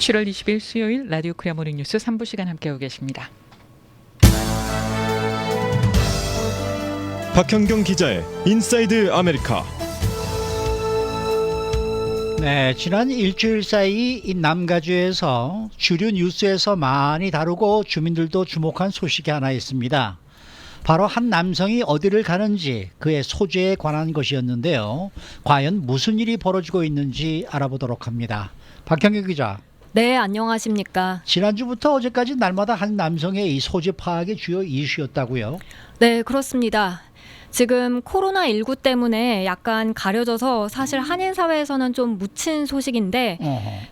7월 20일 수요일 라디오 코리아 모닝뉴스 3부 시간 함께하고 계십니다. 박현경 기자의 인사이드 아메리카. 네, 지난 일주일 사이 이 남가주에서 주류 뉴스에서 많이 다루고 주민들도 주목한 소식이 하나 있습니다. 바로 한 남성이 어디를 가는지 그의 소재에 관한 것이었는데요. 과연 무슨 일이 벌어지고 있는지 알아보도록 합니다. 박현경 기자. 네, 안녕하십니까. 지난주부터 어제까지 날마다 한 남성의 이 소재 파악이 주요 이슈였다고요? 네, 그렇습니다. 지금 코로나19 때문에 약간 가려져서 사실 한인 사회에서는 좀 묻힌 소식인데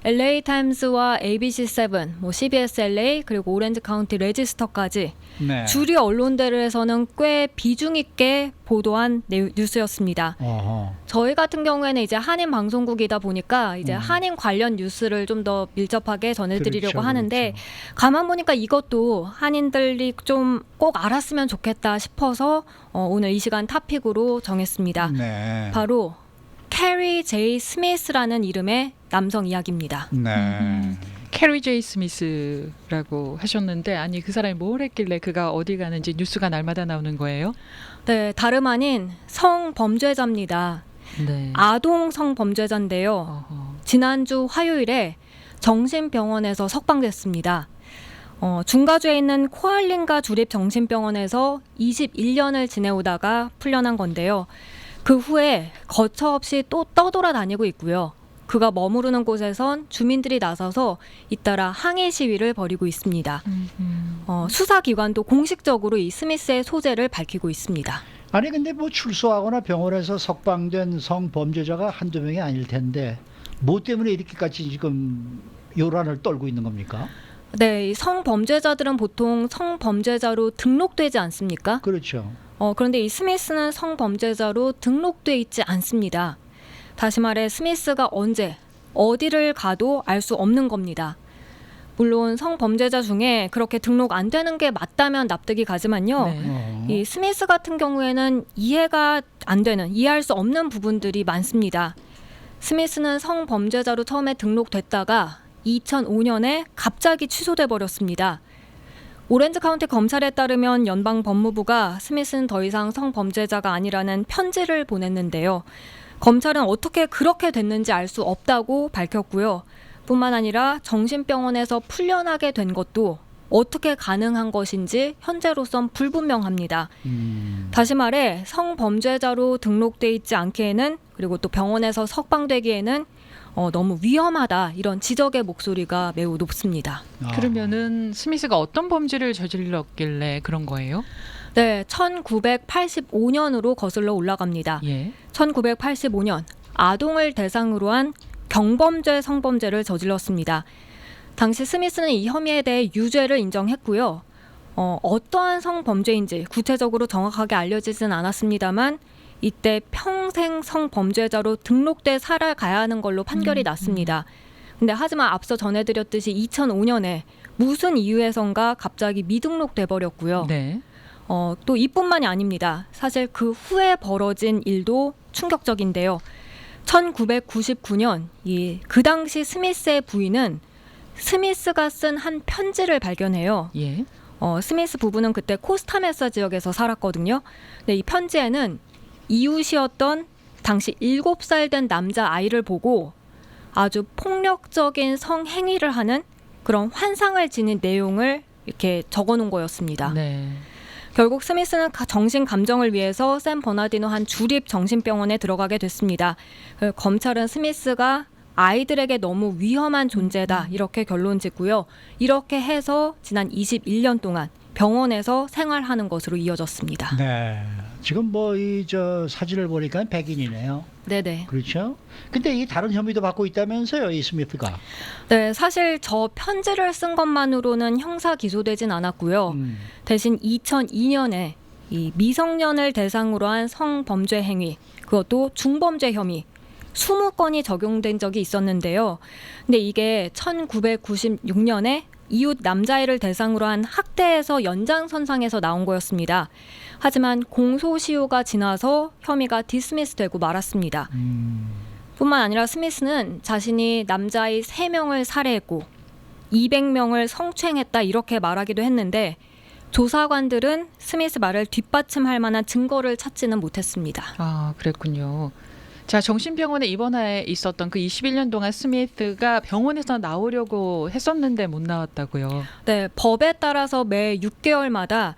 LA 타임스와 ABC7, CBS LA 그리고 오렌지 카운티 레지스터까지 네. 주류 언론들에서는 꽤 비중 있게 보도한 뉴스였습니다. 저희 같은 경우에는 이제 한인 방송국이다 보니까 이제 한인 관련 뉴스를 좀 더 밀접하게 전해드리려고 그렇죠, 하는데 그렇죠. 가만 보니까 이것도 한인들이 좀 꼭 알았으면 좋겠다 싶어서 오늘 이 시간 토픽으로 정했습니다. 네. 바로 캐리 제이 스미스라는 이름의 남성 이야기입니다. 네. 캐리 제이 스미스라고 하셨는데 아니 그 사람이 뭘 했길래 그가 어디 가는지 뉴스가 날마다 나오는 거예요? 네, 다름 아닌 성범죄자입니다. 네. 아동 성범죄자인데요. 어허. 지난주 화요일에 정신병원에서 석방됐습니다. 중가주에 있는 코알린가 주립정신병원에서 21년을 지내오다가 풀려난 건데요. 그 후에 거처없이 또 떠돌아다니고 있고요. 그가 머무르는 곳에선 주민들이 나서서 잇따라 항의 시위를 벌이고 있습니다. 수사기관도 공식적으로 이 스미스의 소재를 밝히고 있습니다. 아니 근데 뭐 출소하거나 병원에서 석방된 성범죄자가 한두 명이 아닐 텐데 뭐 때문에 이렇게까지 지금 요란을 떨고 있는 겁니까? 네, 이 성범죄자들은 보통 성범죄자로 등록되지 않습니까? 그렇죠. 그런데 이 스미스는 성범죄자로 등록돼 있지 않습니다. 다시 말해 스미스가 언제 어디를 가도 알 수 없는 겁니다. 물론 성범죄자 중에 그렇게 등록 안 되는 게 맞다면 납득이 가지만요. 네. 이 스미스 같은 경우에는 이해가 안 되는, 이해할 수 없는 부분들이 많습니다. 스미스는 성범죄자로 처음에 등록됐다가 2005년에 갑자기 취소돼 버렸습니다. 오렌지 카운티 검찰에 따르면 연방 법무부가 스미스는 더 이상 성범죄자가 아니라는 편지를 보냈는데요. 검찰은 어떻게 그렇게 됐는지 알 수 없다고 밝혔고요. 뿐만 아니라 정신병원에서 풀려나게 된 것도 어떻게 가능한 것인지 현재로선 불분명합니다. 다시 말해 성범죄자로 등록돼 있지 않기에는 그리고 또 병원에서 석방되기에는 너무 위험하다 이런 지적의 목소리가 매우 높습니다. 그러면은 스미스가 어떤 범죄를 저질렀길래 그런 거예요? 네, 1985년으로 거슬러 올라갑니다. 예. 1985년 아동을 대상으로 한 경범죄 성범죄를 저질렀습니다. 당시 스미스는 이 혐의에 대해 유죄를 인정했고요. 어떠한 성범죄인지 구체적으로 정확하게 알려지진 않았습니다만 이때 평생 성범죄자로 등록돼 살아가야 하는 걸로 판결이 났습니다. 근데 하지만 앞서 전해드렸듯이 2005년에 무슨 이유에선가 갑자기 미등록돼 버렸고요. 네. 또 이뿐만이 아닙니다. 사실 그 후에 벌어진 일도 충격적인데요. 1999년 그 당시 스미스의 부인은 스미스가 쓴 한 편지를 발견해요. 예. 스미스 부부는 그때 코스타메사 지역에서 살았거든요. 근데 이 편지에는 이웃이었던 당시 7살 된 남자 아이를 보고 아주 폭력적인 성행위를 하는 그런 환상을 지닌 내용을 이렇게 적어놓은 거였습니다. 네. 결국 스미스는 정신 감정을 위해서 샌 버나디노 한 주립 정신병원에 들어가게 됐습니다. 검찰은 스미스가 아이들에게 너무 위험한 존재다 이렇게 결론 짓고요. 이렇게 해서 지난 21년 동안 병원에서 생활하는 것으로 이어졌습니다. 네. 지금 뭐 이 사진을 보니까 백인이네요. 네네. 그렇죠? 근데 이 다른 혐의도 받고 있다면서요, 이 스미스가? 네, 사실 저 편지를 쓴 것만으로는 형사 기소되진 않았고요. 대신 2002년에 이 미성년을 대상으로 한 성범죄 행위, 그것도 중범죄 혐의 20건이 적용된 적이 있었는데요. 근데 이게 1996년에 이웃 남자애를 대상으로 한 학대에서 연장선상에서 나온 거였습니다. 하지만 공소시효가 지나서 혐의가 디스미스되고 말았습니다. 뿐만 아니라 스미스는 자신이 남자아이 3명을 살해했고 200명을 성추행했다 이렇게 말하기도 했는데 조사관들은 스미스 말을 뒷받침할 만한 증거를 찾지는 못했습니다. 아, 그랬군요. 자, 정신병원에 입원해 있었던 그 21년 동안 스미스가 병원에서 나오려고 했었는데 못 나왔다고요. 네, 법에 따라서 매 6개월마다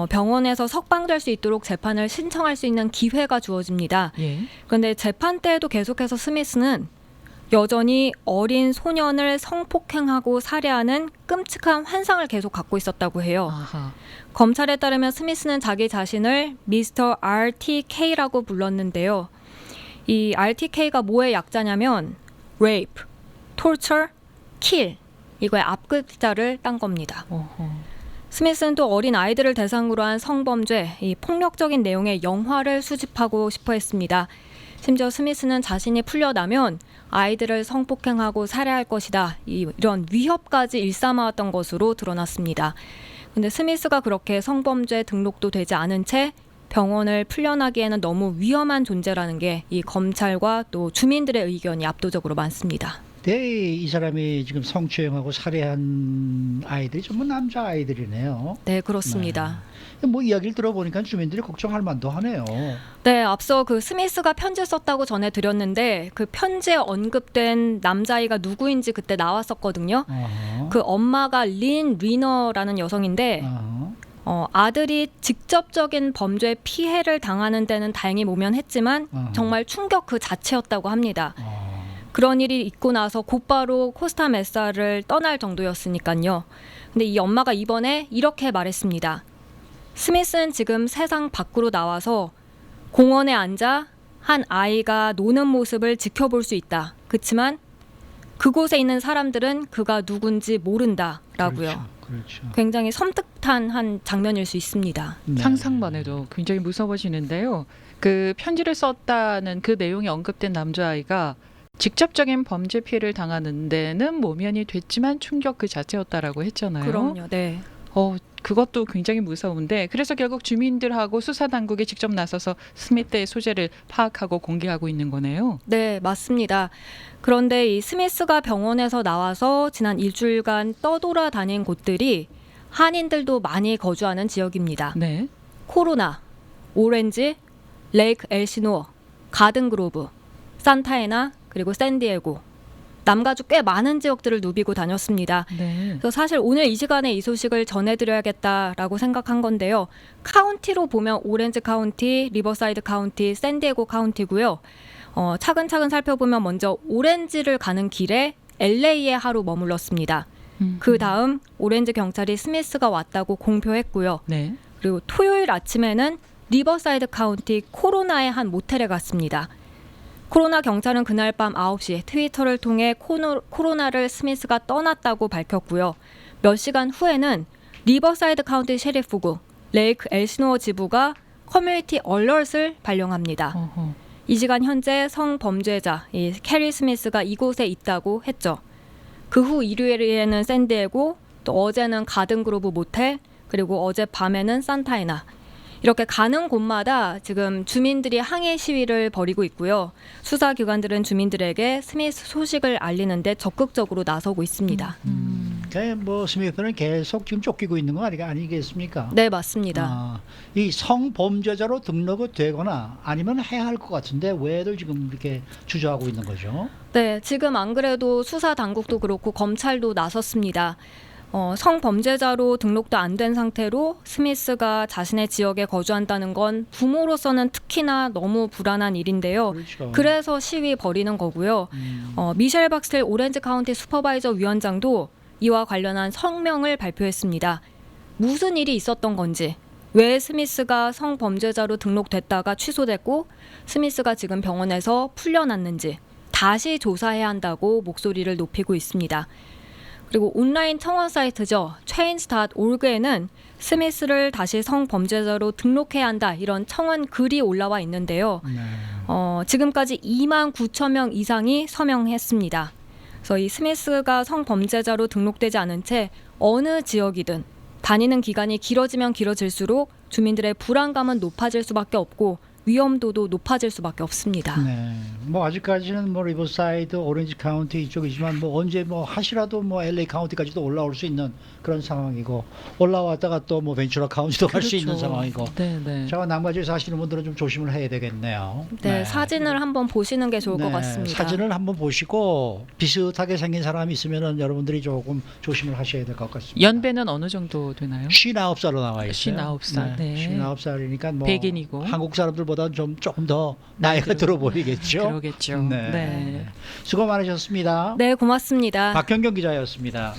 병원에서 석방될 수 있도록 재판을 신청할 수 있는 기회가 주어집니다. 예. 그런데 재판 때에도 계속해서 스미스는 여전히 어린 소년을 성폭행하고 살해하는 끔찍한 환상을 계속 갖고 있었다고 해요. 아하. 검찰에 따르면 스미스는 자기 자신을 미스터 RTK라고 불렀는데요. 이 RTK가 뭐의 약자냐면 rape, torture, kill 이거의 앞글자를 딴 겁니다. 어허. 스미스는 또 어린 아이들을 대상으로 한 성범죄, 이 폭력적인 내용의 영화를 수집하고 싶어 했습니다. 심지어 스미스는 자신이 풀려나면 아이들을 성폭행하고 살해할 것이다. 이런 위협까지 일삼아왔던 것으로 드러났습니다. 근데 스미스가 그렇게 성범죄 등록도 되지 않은 채 병원을 풀려나기에는 너무 위험한 존재라는 게 이 검찰과 또 주민들의 의견이 압도적으로 많습니다. 네, 이 사람이 지금 성추행하고 살해한 아이들이 전부 남자 아이들이네요. 네, 그렇습니다. 뭐 이야기를 들어보니까 주민들이 걱정할 만도 하네요. 네, 앞서 그 스미스가 편지 썼다고 전해드렸는데 그 편지에 언급된 남자아이가 누구인지 그때 나왔었거든요. 그 엄마가 린 리너라는 여성인데 아들이 직접적인 범죄 피해를 당하는 데는 다행히 모면했지만 정말 충격 그 자체였다고 합니다. 그런 일이 있고 나서 곧바로 코스타 메사를 떠날 정도였으니까요. 근데 이 엄마가 이번에 이렇게 말했습니다. 스미스는 지금 세상 밖으로 나와서 공원에 앉아 한 아이가 노는 모습을 지켜볼 수 있다. 그렇지만 그곳에 있는 사람들은 그가 누군지 모른다라고요. 그렇죠. 굉장히 섬뜩한 한 장면일 수 있습니다. 네. 상상만 해도 굉장히 무서워지는데요. 그 편지를 썼다는 그 내용이 언급된 남자아이가 직접적인 범죄 피해를 당하는 데는 모면이 됐지만 충격 그 자체였다라고 했잖아요. 그럼요. 네. 그것도 굉장히 무서운데 그래서 결국 주민들하고 수사당국이 직접 나서서 스미스의 소재를 파악하고 공개하고 있는 거네요. 네, 맞습니다. 그런데 이 스미스가 병원에서 나와서 지난 일주일간 떠돌아다닌 곳들이 한인들도 많이 거주하는 지역입니다. 네. 코로나, 오렌지, 레이크 엘시노어, 가든그로브, 산타에나 그리고 샌디에고 남가주 꽤 많은 지역들을 누비고 다녔습니다. 네. 그래서 사실 오늘 이 시간에 이 소식을 전해드려야겠다라고 생각한 건데요. 카운티로 보면 오렌지 카운티, 리버사이드 카운티, 샌디에고 카운티고요. 차근차근 살펴보면 먼저 오렌지를 가는 길에 LA에 하루 머물렀습니다. 그 다음 오렌지 경찰이 스미스가 왔다고 공표했고요. 네. 그리고 토요일 아침에는 리버사이드 카운티 코로나의 한 모텔에 갔습니다. 코로나 경찰은 그날 밤 9시 트위터를 통해 코로나를 스미스가 떠났다고 밝혔고요. 몇 시간 후에는 리버사이드 카운티 셰리프국 레이크 엘시노어 지부가 커뮤니티 얼럿을 발령합니다. 어허. 이 시간 현재 성범죄자 이 캐리 스미스가 이곳에 있다고 했죠. 그 후 일요일에는 샌디에고, 또 어제는 가든그로브 모텔, 그리고 어제 밤에는 산타에나. 이렇게 가는 곳마다 지금 주민들이 항해 시위를 벌이고 있고요. 수사기관들은 주민들에게 스미스 소식을 알리는데 적극적으로 나서고 있습니다. 뭐 스미스는 계속 지금 쫓기고 있는 거 아니겠습니까? 네, 맞습니다. 이 성범죄자로 등록이 되거나 아니면 해야 할 것 같은데 왜들 지금 이렇게 주저하고 있는 거죠? 네, 지금 안 그래도 수사 당국도 그렇고 검찰도 나섰습니다. 성범죄자로 등록도 안 된 상태로 스미스가 자신의 지역에 거주한다는 건 부모로서는 특히나 너무 불안한 일인데요. 그렇죠. 그래서 시위 벌이는 거고요. 미셸 박스텔 오렌지 카운티 슈퍼바이저 위원장도 이와 관련한 성명을 발표했습니다. 무슨 일이 있었던 건지, 왜 스미스가 성범죄자로 등록됐다가 취소됐고 스미스가 지금 병원에서 풀려났는지 다시 조사해야 한다고 목소리를 높이고 있습니다. 그리고 온라인 청원 사이트죠. change.org에는 스미스를 다시 성범죄자로 등록해야 한다 이런 청원 글이 올라와 있는데요. 지금까지 2만 9천 명 이상이 서명했습니다. 그래서 이 스미스가 성범죄자로 등록되지 않은 채 어느 지역이든 다니는 기간이 길어지면 길어질수록 주민들의 불안감은 높아질 수밖에 없고 위험도도 높아질 수밖에 없습니다. 네. 뭐 아직까지는 뭐 리버사이드, 오렌지 카운티 이쪽이지만 뭐 언제 뭐 하시라도 뭐 LA 카운티까지도 올라올 수 있는 그런 상황이고 올라왔다가 또 뭐 벤츄라 카운티도 갈 수 있는 상황이고. 네, 네. 제가 남가주에 사시는 분들은 좀 조심을 해야 되겠네요. 네, 사진을 한번 보시는 게 좋을 것 네, 같습니다. 사진을 한번 보시고 비슷하게 생긴 사람이 있으면은 여러분들이 조금 조심을 하셔야 될 것 같습니다. 연배는 어느 정도 되나요? 59살로 나와 있어요. 59살, 네. 59살이니까 뭐 백인이고. 한국 사람들보다는 좀 조금 더 나이가 들어 보이겠죠. 그러겠죠. 네. 네. 수고 많으셨습니다. 네, 고맙습니다. 박현경 기자였습니다.